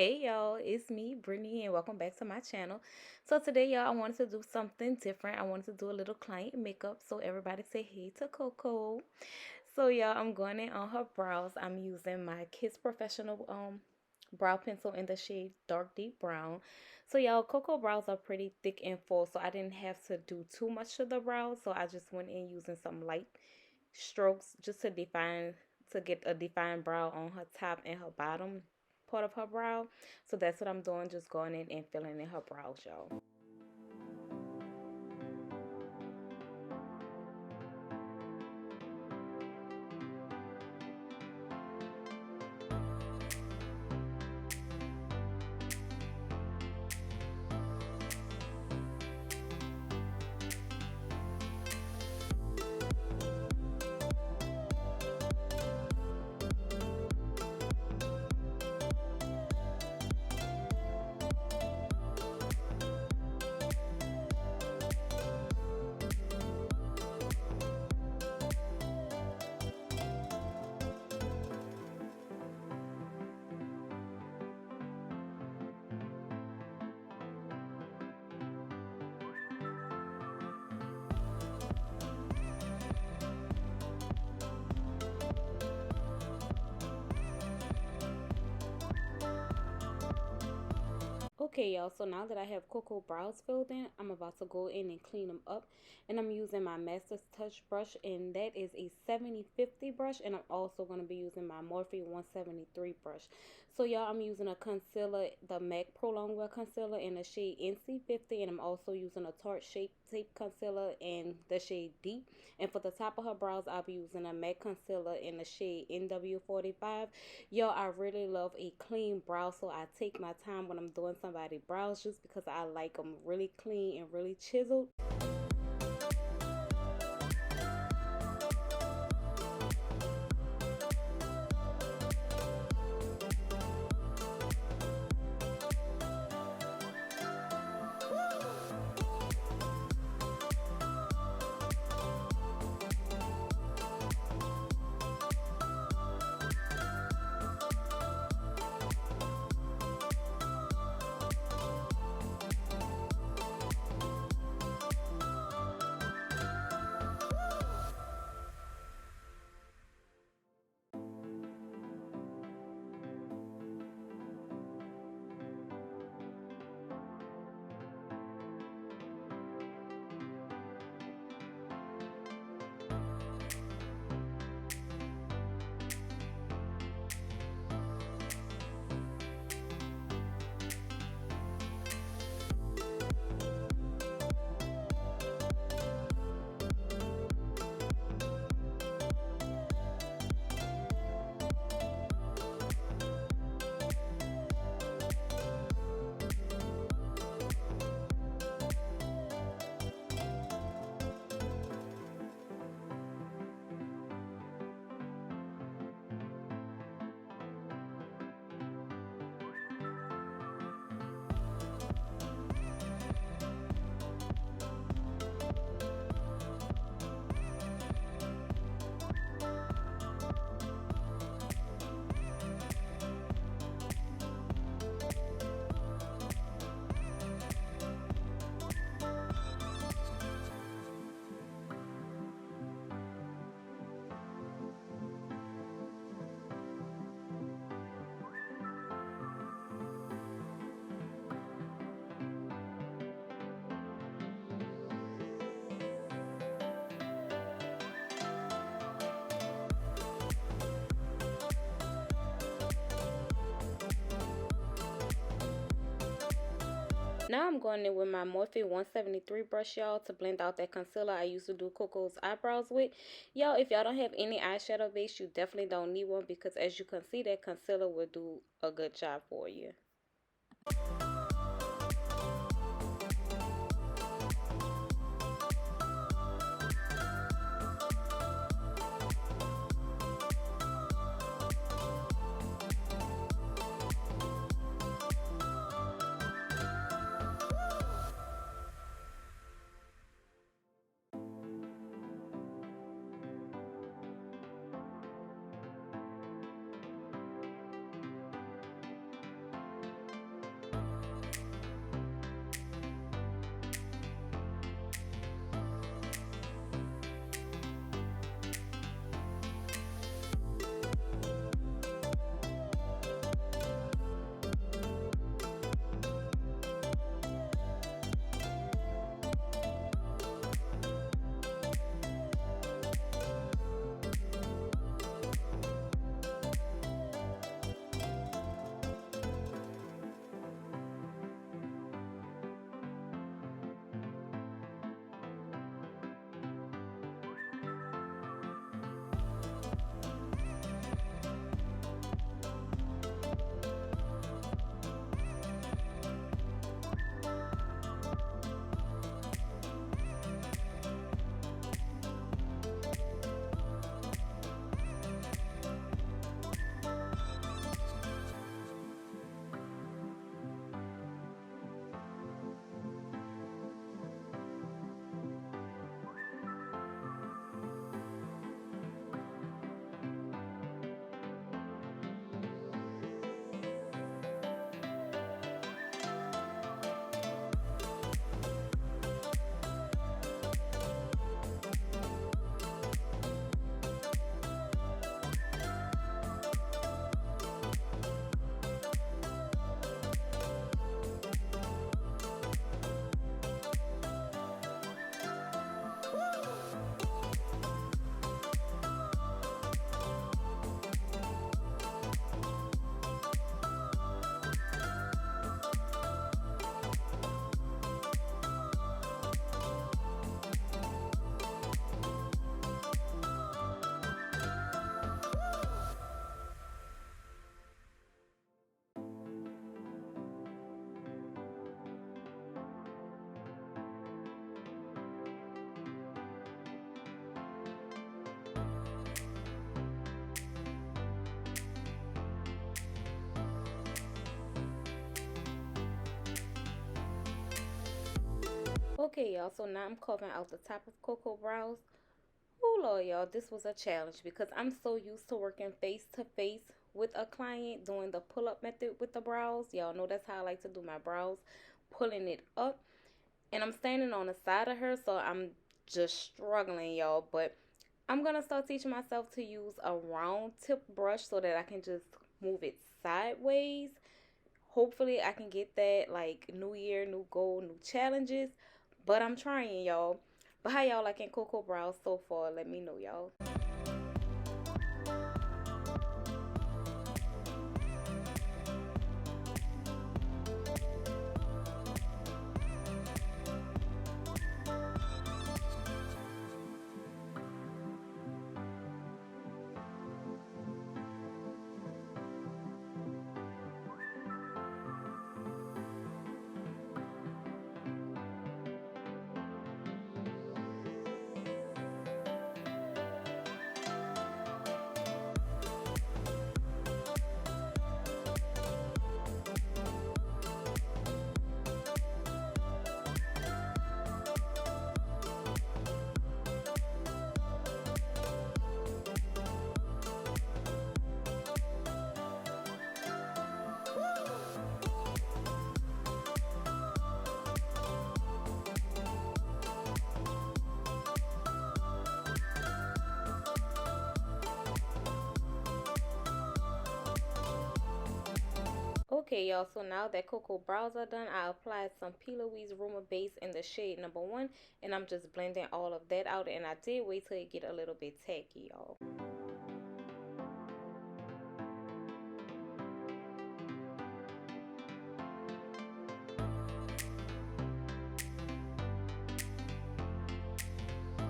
Hey y'all, it's me, Brittnie, and welcome back to my channel. So today, y'all, I wanted to do something different. I wanted to do a little client makeup, so everybody say hey to Coco. So y'all, I'm going in on her brows. I'm using my Kiss Professional brow pencil in the shade Dark Deep Brown. So y'all, Coco brows are pretty thick and full, so I didn't have to do too much to the brows, so I just went in using some light strokes just to get a defined brow on her top and her bottom part of her brow. So that's what I'm doing, just going in and filling in her brows, y'all. Okay, y'all, so now that I have Coco brows filled in, I'm about to go in and clean them up. And I'm using my Master's Touch brush, and that is a 7050 brush. And I'm also going to be using my Morphe 173 brush. So, y'all, I'm using a concealer, the MAC Prolong Wear Concealer in the shade NC50. And I'm also using a Tarte Shape Tape Concealer in the shade Deep. And for the top of her brows, I'll be using a MAC Concealer in the shade NW45. Yo, I really love a clean brow, so I take my time when I'm doing somebody's brows just because I like them really clean and really chiseled. Now I'm going in with my Morphe 173 brush, y'all, to blend out that concealer I used to do Coco's eyebrows with. Y'all, if y'all don't have any eyeshadow base, you definitely don't need one because as you can see, that concealer will do a good job for you. Okay, y'all, so now I'm carving out the top of Cocoa brows. Oh Lord, y'all, this was a challenge because I'm so used to working face to face with a client doing the pull-up method with the brows. Y'all know that's how I like to do my brows, pulling it up. And I'm standing on the side of her, so I'm just struggling, y'all. But I'm going to start teaching myself to use a round tip brush so that I can just move it sideways. Hopefully I can get that, like, new year, new goal, new challenges. But I'm trying, y'all. But how y'all liking Cocoa brows so far? Let me know, y'all. Okay, y'all, so now that Cocoa brows are done, I applied some P.Louise Rumour base in the shade number 1, and I'm just blending all of that out, and I did wait till it get a little bit tacky, y'all.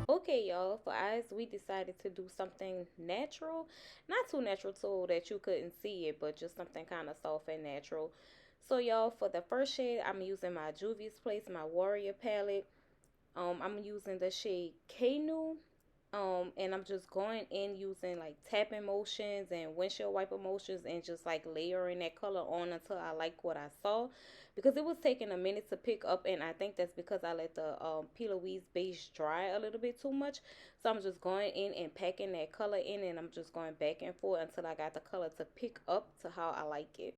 Okay, y'all, for eyes, we decided to do something natural. Not too natural so that you couldn't see it, but just something kind of soft and natural. So, y'all, for the first shade, I'm using my Juvia's Place, my Warrior palette. I'm using the shade K-Nu. And I'm just going in using like tapping motions and windshield wiper motions and just like layering that color on until I like what I saw, because it was taking a minute to pick up, and I think that's because I let the P. Louise base dry a little bit too much. So I'm just going in and packing that color in, and I'm just going back and forth until I got the color to pick up to how I like it.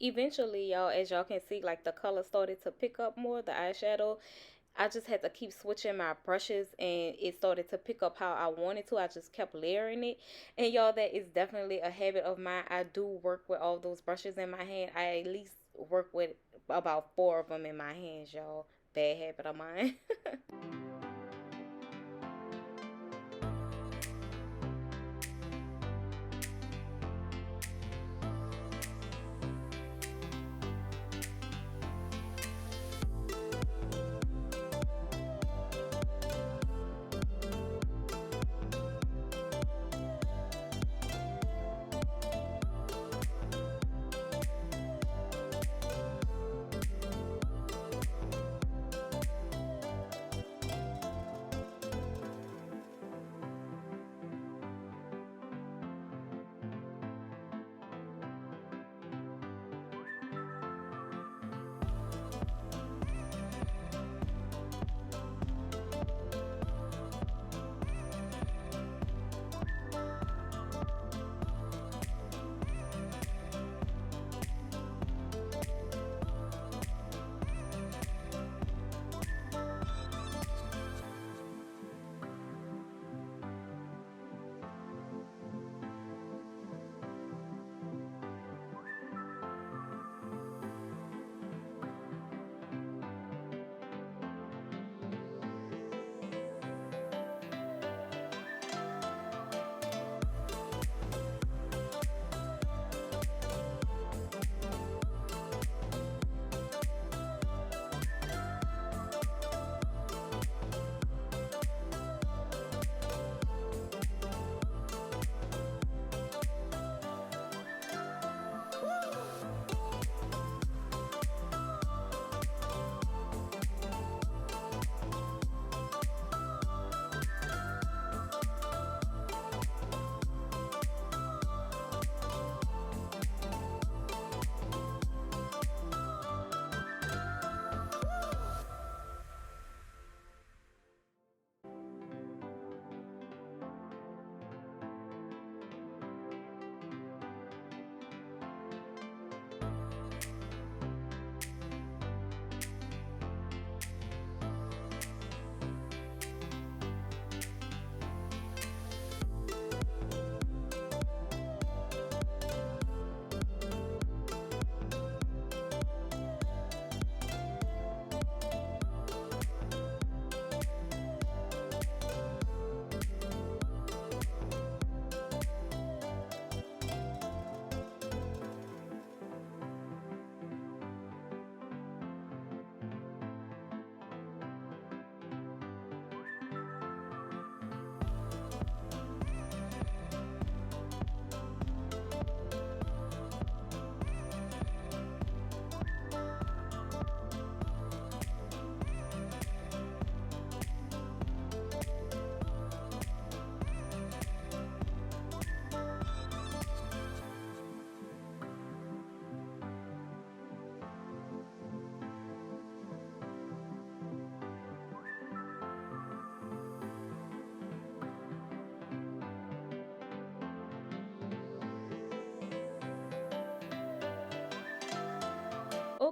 Eventually, y'all, as y'all can see, like the color started to pick up more, the eyeshadow. I just had to keep switching my brushes, and it started to pick up how I wanted to. I just kept layering it. And y'all, that is definitely a habit of mine. I do work with all those brushes in my hand. I at least work with about 4 of them in my hands, y'all. Bad habit of mine.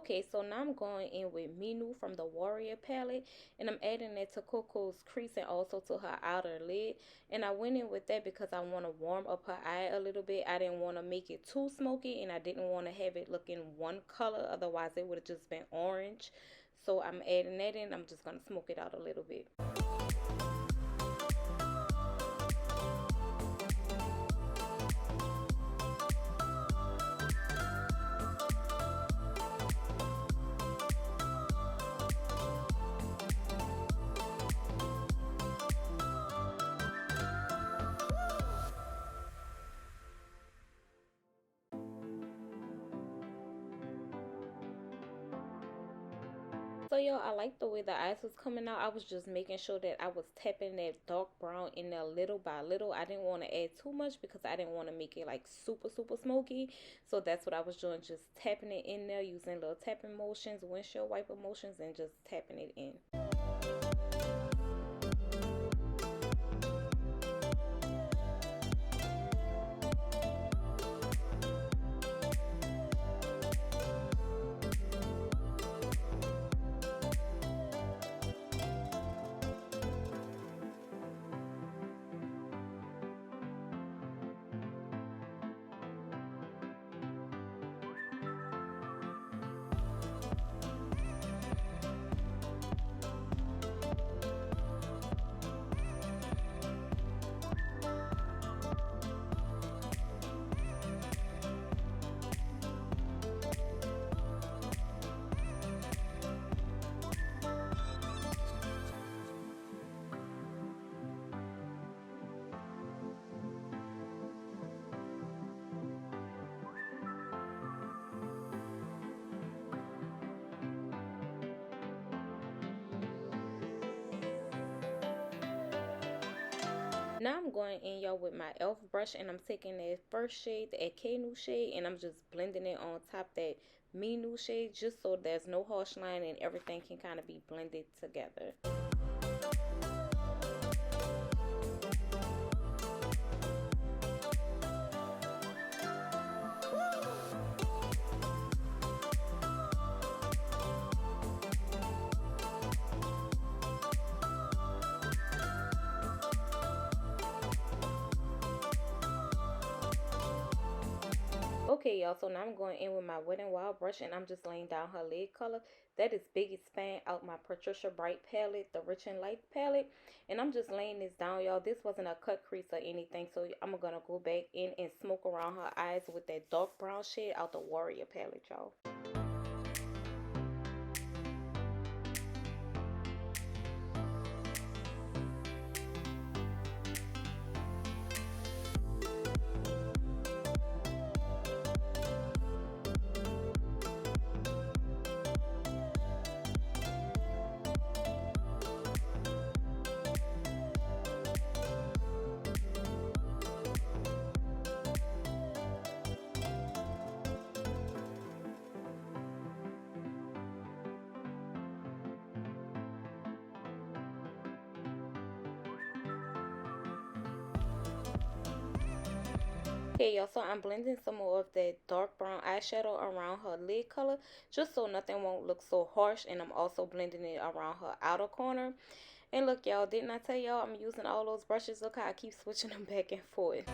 Okay, so now I'm going in with Minu from the Warrior palette, and I'm adding that to Coco's crease and also to her outer lid. And I went in with that because I want to warm up her eye a little bit. I didn't want to make it too smoky, and I didn't want to have it looking one color, otherwise it would have just been orange. So I'm adding that in. I'm just going to smoke it out a little bit. So y'all, I like the way the eyes was coming out. I was just making sure that I was tapping that dark brown in there little by little. I didn't want to add too much because I didn't want to make it like super smoky. So that's what I was doing, just tapping it in there using little tapping motions, windshield wiper motions, and just tapping it in. Now I'm going in, y'all, with my E.L.F brush, and I'm taking that first shade, the K shade, and I'm just blending it on top that Minu shade, just so there's no harsh line and everything can kind of be blended together. Okay, y'all, so now I'm going in with my Wet n Wild brush, and I'm just laying down her lid color. That is Biggest Fan out my Patricia Bright palette, the Rich and Light palette. And I'm just laying this down, y'all. This wasn't a cut crease or anything, so I'm going to go back in and smoke around her eyes with that dark brown shade out the Warrior palette, y'all. Okay, y'all, so I'm blending some more of that dark brown eyeshadow around her lid color, just so nothing won't look so harsh, and I'm also blending it around her outer corner. And look, y'all, didn't I tell y'all I'm using all those brushes? Look how I keep switching them back and forth.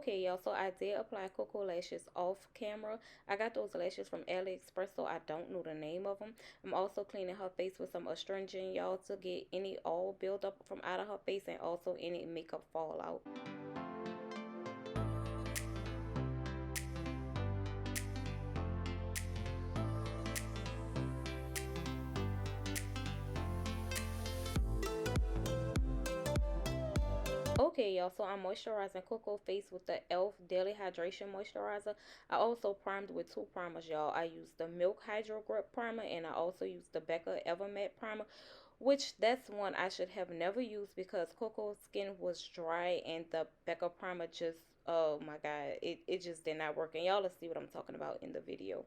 Okay, y'all, so I did apply Cocoa lashes off camera. I got those lashes from AliExpress, so I don't know the name of them. I'm also cleaning her face with some astringent, y'all, to get any oil buildup from out of her face and also any makeup fallout. Okay, y'all, so I'm moisturizing Cocoa face with the E.L.F. Daily Hydration Moisturizer. I also primed with two primers, y'all. I used the Milk Hydro Grip Primer, and I also used the Becca Ever Matte Primer, which that's one I should have never used because Cocoa's skin was dry, and the Becca Primer just, oh my god, it just did not work. And y'all will see what I'm talking about in the video.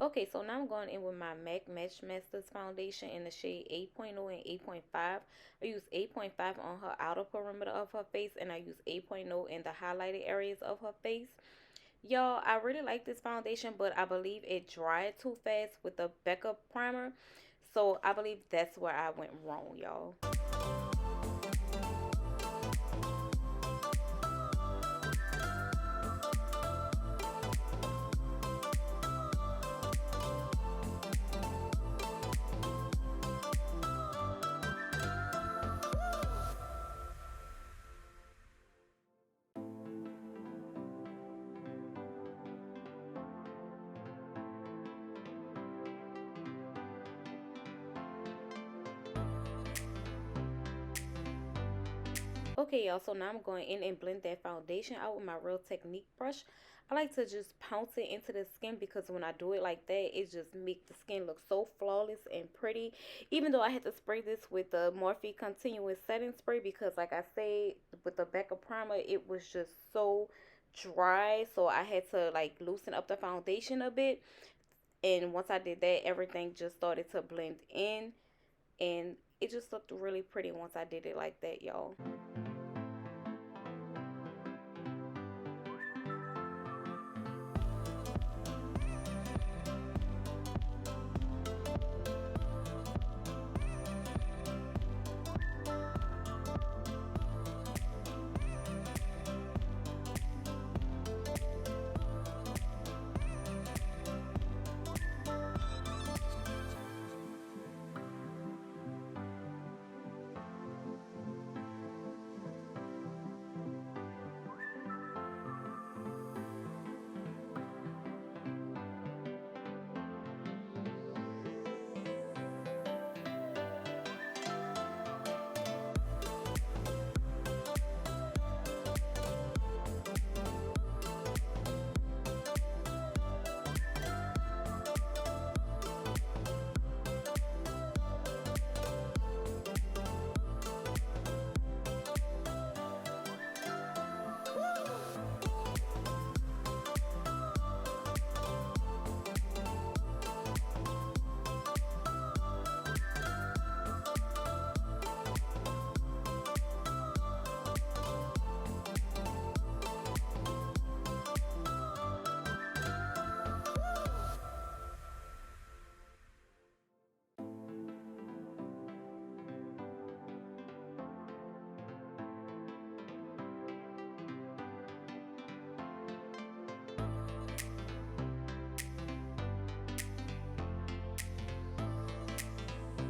Okay, so now I'm going in with my MAC MatchMasters foundation in the shade 8.0 and 8.5. I use 8.5 on her outer perimeter of her face, and I use 8.0 in the highlighted areas of her face. Y'all, I really like this foundation, but I believe it dried too fast with the Becca primer. So I believe that's where I went wrong, y'all. Okay, y'all, so now I'm going in and blend that foundation out with my Real Technique brush. I like to just pounce it into the skin because when I do it like that, it just makes the skin look so flawless and pretty. Even though I had to spray this with the Morphe Continuous Setting Spray because, like I said, with the Becca primer, it was just so dry. So I had to, like, loosen up the foundation a bit. And once I did that, everything just started to blend in. And it just looked really pretty once I did it like that, y'all.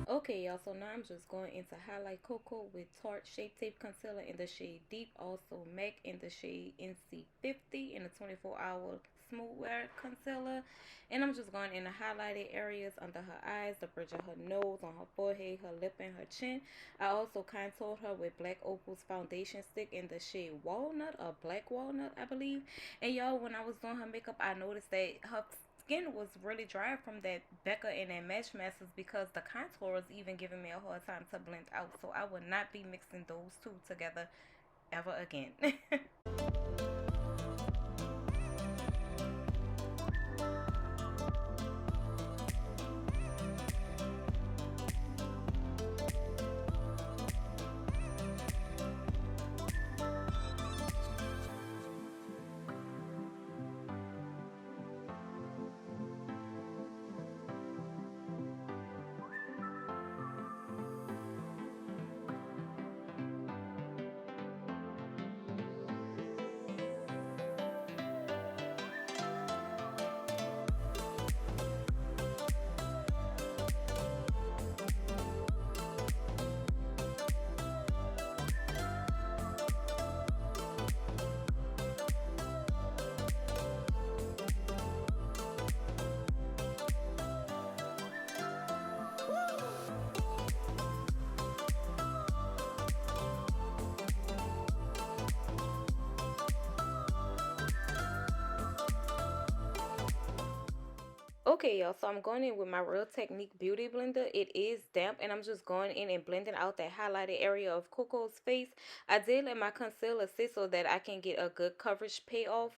Okay, y'all, so now I'm just going into Highlight Cocoa with Tarte Shape Tape Concealer in the shade Deep. Also MAC in the shade NC50 in a 24-hour Smooth Wear Concealer. And I'm just going in the highlighted areas under her eyes, the bridge of her nose, on her forehead, her lip, and her chin. I also contoured her with Black Opal's foundation stick in the shade Walnut, or Black Walnut, I believe. And y'all, when I was doing her makeup, I noticed that her skin was really dry from that Becca and that MatchMasters, because the contour was even giving me a hard time to blend out. So I would not be mixing those two together ever again. Okay, y'all, so I'm going in with my Real Technique Beauty Blender. It is damp, and I'm just going in and blending out that highlighted area of Coco's face. I did let my concealer sit so that I can get a good coverage payoff.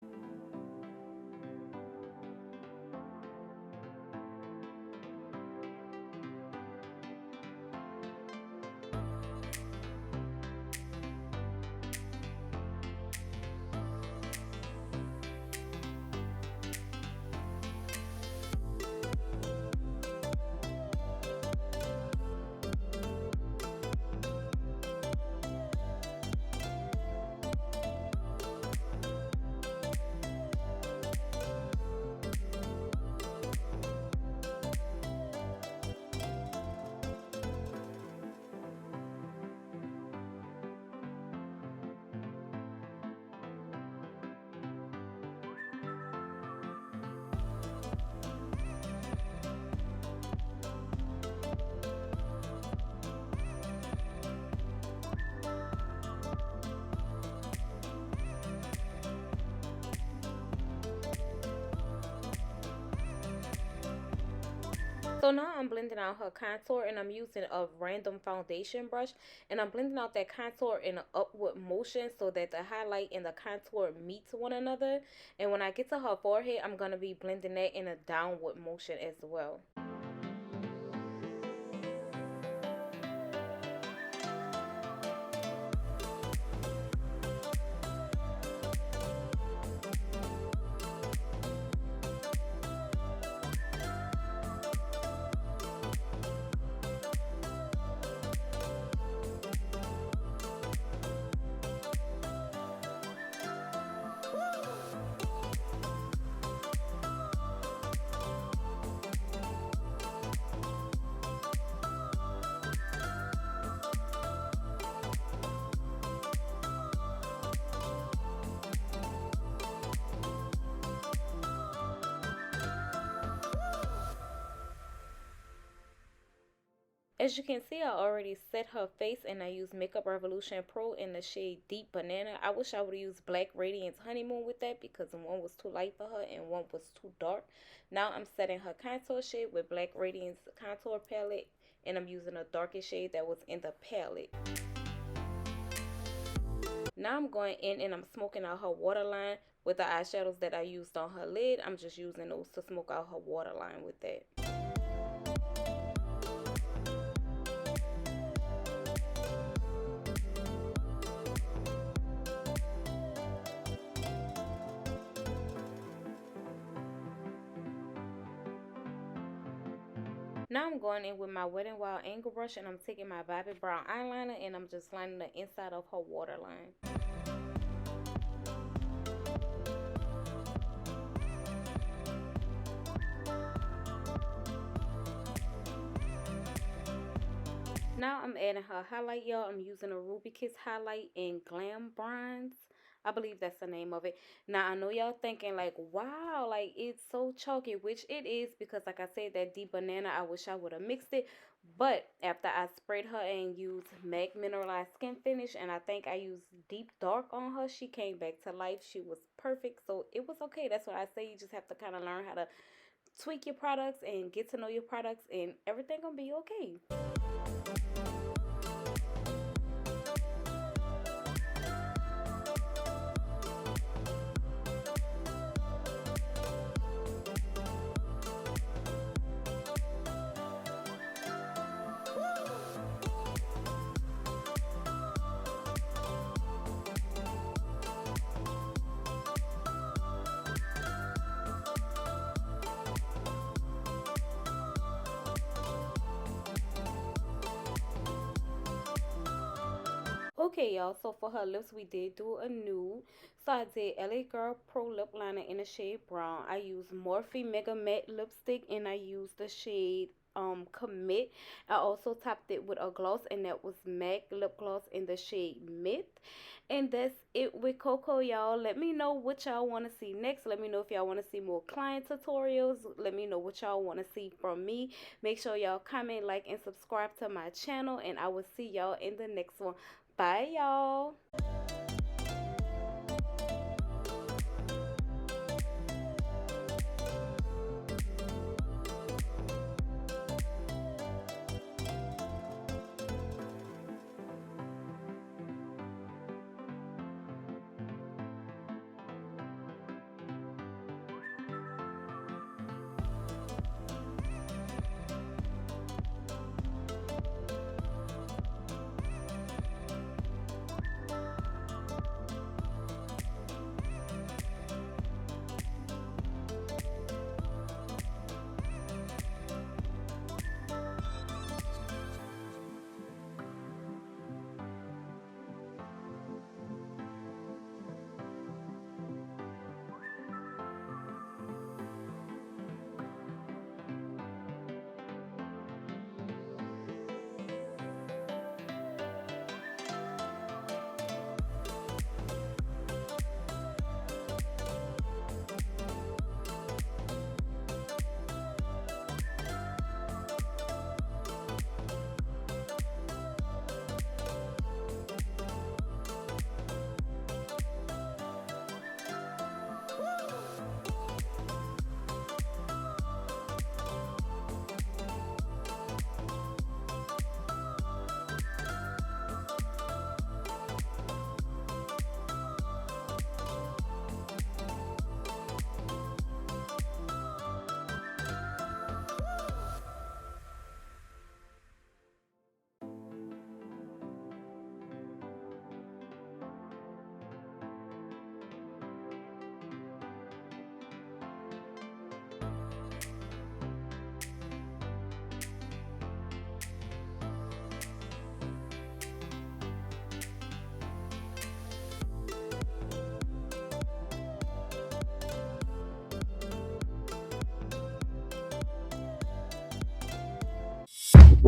So now I'm blending out her contour, and I'm using a random foundation brush, and I'm blending out that contour in an upward motion so that the highlight and the contour meet one another. And when I get to her forehead, I'm going to be blending that in a downward motion as well. As you can see, I already set her face, and I used Makeup Revolution Pro in the shade Deep Banana. I wish I would have used Black Radiance Honeymoon with that, because one was too light for her and one was too dark. Now I'm setting her contour shade with Black Radiance Contour Palette, and I'm using a darker shade that was in the palette. Now I'm going in and I'm smoking out her waterline with the eyeshadows that I used on her lid. I'm just using those to smoke out her waterline with that. Now I'm going in with my Wet n Wild angle brush, and I'm taking my Bobbi Brown eyeliner, and I'm just lining the inside of her waterline. Now I'm adding her highlight, y'all. I'm using a Ruby Kiss highlight in Glam Bronze. I believe that's the name of it. Now, I know y'all thinking like, wow, like it's so chalky, which it is because like I said, that deep banana, I wish I would have mixed it. But after I sprayed her and used MAC Mineralize Skin Finish, and I think I used Deep Dark on her, she came back to life. She was perfect. So it was okay. That's why I say you just have to kind of learn how to tweak your products and get to know your products, and everything gonna be okay. Okay, y'all, so for her lips, we did do a nude. So I did LA Girl Pro Lip Liner in the shade brown. I used Morphe Mega Matte Lipstick, and I used the shade Commit. I also topped it with a gloss, and that was MAC Lip Gloss in the shade Myth. And that's it with Coco, y'all. Let me know what y'all want to see next. Let me know if y'all want to see more client tutorials. Let me know what y'all want to see from me. Make sure y'all comment, like, and subscribe to my channel, and I will see y'all in the next one. Bye, y'all.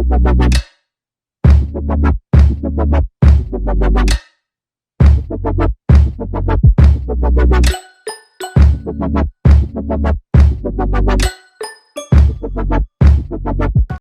Bye.